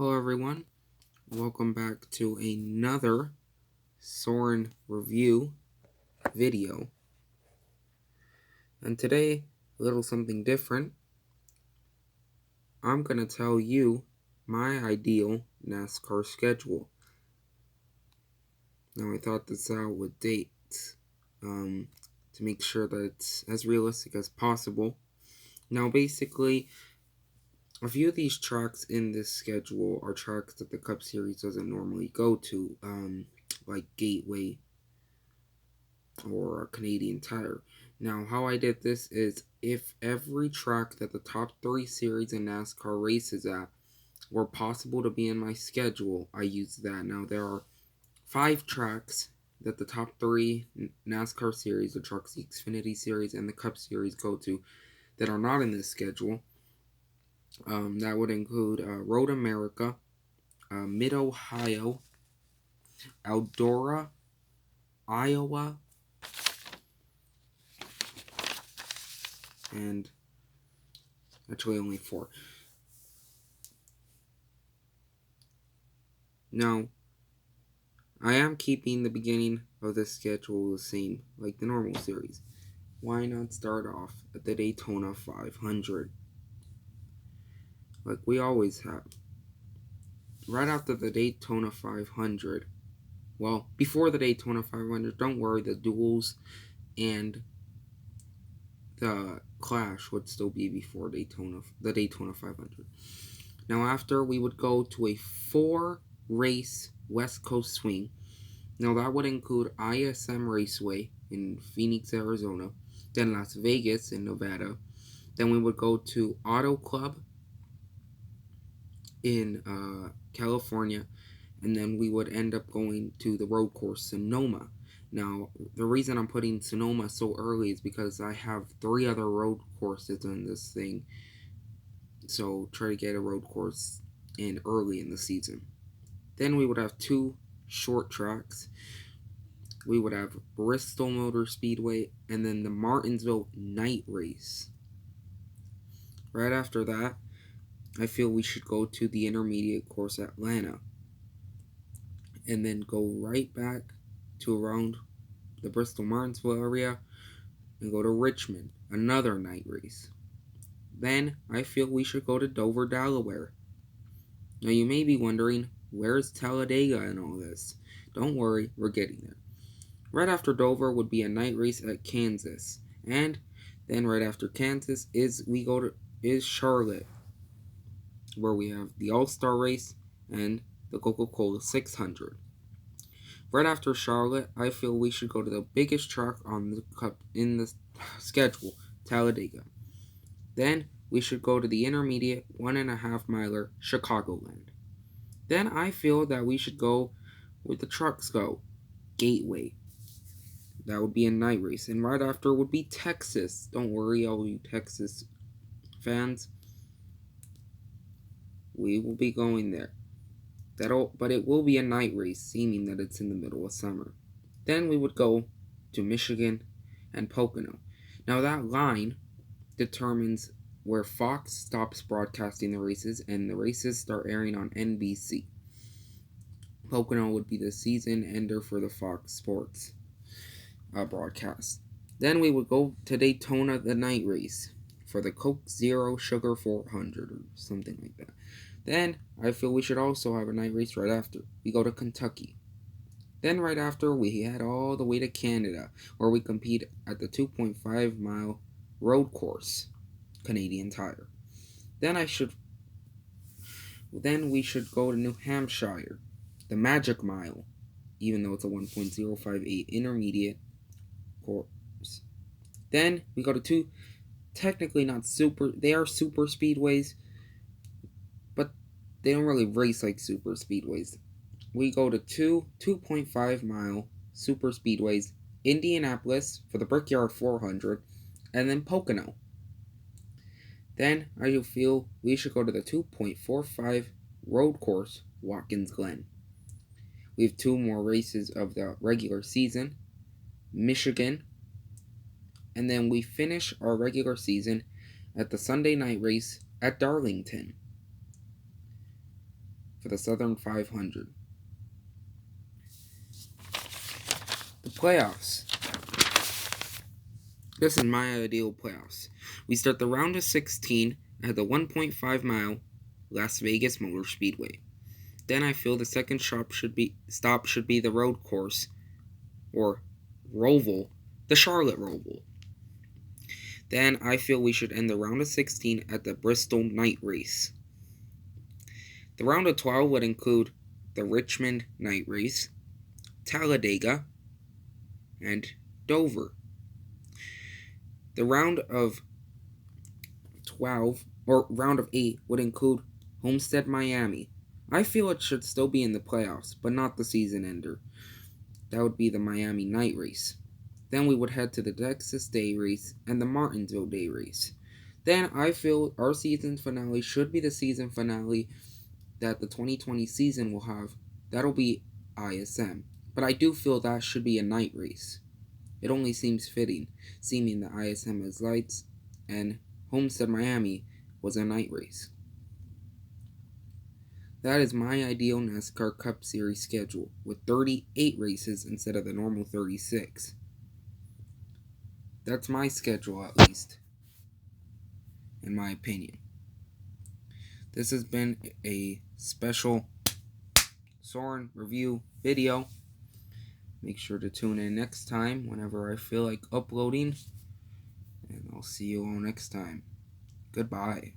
Hello everyone, welcome back to another Soren Review video. And today, a little something different. I'm going to tell you my ideal NASCAR schedule. Now I thought this out with dates to make sure that it's as realistic as possible. Now basically, a few of these tracks in this schedule are tracks that the Cup Series doesn't normally go to, like Gateway or Canadian Tire. Now, how I did this is if every track that the top 3 series in NASCAR races at were possible to be in my schedule, I used that. Now, there are 5 tracks that the top 3 NASCAR series, the Trucks, the Xfinity series, and the Cup series go to that are not in this schedule. That would include Road America, Mid-Ohio, Eldora, Iowa, and actually only 4. Now, I am keeping the beginning of the schedule the same, like the normal series. Why not start off at the Daytona 500? Like we always have. Right after the Daytona 500, well, before the Daytona 500, don't worry, the duels and the Clash would still be before the Daytona 500. Now after, we would go to a 4-race West Coast swing. Now that would include ISM Raceway in Phoenix, Arizona, then Las Vegas in Nevada. Then we would go to Auto Club in California, and then we would end up going to the road course Sonoma. Now, the reason I'm putting Sonoma so early is because I have 3 other road courses in this thing, so try to get a road course in early in the season. Then we would have 2 short tracks. We would have Bristol Motor Speedway and then the Martinsville Night Race. Right after that, I feel we should go to the intermediate course Atlanta and then go right back to around the Bristol Martinsville area and go to Richmond, another night race. Then I feel we should go to Dover, Delaware. Now you may be wondering, where's Talladega in all this? Don't worry, we're getting there. Right after Dover would be a night race at Kansas, and then right after Kansas is Charlotte, where we have the All-Star race and the Coca-Cola 600. Right after Charlotte, I feel we should go to the biggest track on the Cup in the schedule, Talladega. Then we should go to the intermediate 1.5 miler Chicagoland. Then I feel that we should go where the trucks go, Gateway. That would be a night race. And right after would be Texas. Don't worry, all you Texas fans. We will be going there. But it will be a night race, seeming that it's in the middle of summer. Then we would go to Michigan and Pocono. Now that line determines where Fox stops broadcasting the races and the races start airing on NBC. Pocono would be the season ender for the Fox Sports broadcast. Then we would go to Daytona, the night race, for the Coke Zero Sugar 400 or something like that. Then I feel we should also have a night race right after. We go to Kentucky. Then right after, we head all the way to Canada, where we compete at the 2.5 mile road course, Canadian Tire. Then we should go to New Hampshire, the Magic Mile, even though it's a 1.058 intermediate course. Then we go to 2, technically not super, they are super speedways, but they don't really race like super speedways. We go to 2.5 mile super speedways, Indianapolis for the Brickyard 400, and then Pocono. Then I feel we should go to the 2.45 road course, Watkins Glen. We have 2 more races of the regular season, Michigan, and then we finish our regular season at the Sunday night race at Darlington. for the Southern 500. The playoffs. This is my ideal playoffs. We start the round of 16 at the 1.5 mile Las Vegas Motor Speedway. Then I feel the second stop should be the road course, or Roval, the Charlotte Roval. Then I feel we should end the round of 16 at the Bristol Night Race. The round of 12 would include the Richmond Night Race, Talladega, and Dover. The round of 8 would include Homestead, Miami. I feel it should still be in the playoffs, but not the season ender. That would be the Miami Night Race. Then we would head to the Texas Day Race and the Martinsville Day Race. Then I feel our season finale should be the season finale that the 2020 season will have. That'll be ISM. But I do feel that should be a night race. It only seems fitting, seeming that ISM has lights and Homestead Miami was a night race. That is my ideal NASCAR Cup Series schedule, with 38 races instead of the normal 36. That's my schedule, at least, in my opinion. This has been a special Soren Review video. Make sure to tune in next time whenever I feel like uploading. And I'll see you all next time. Goodbye.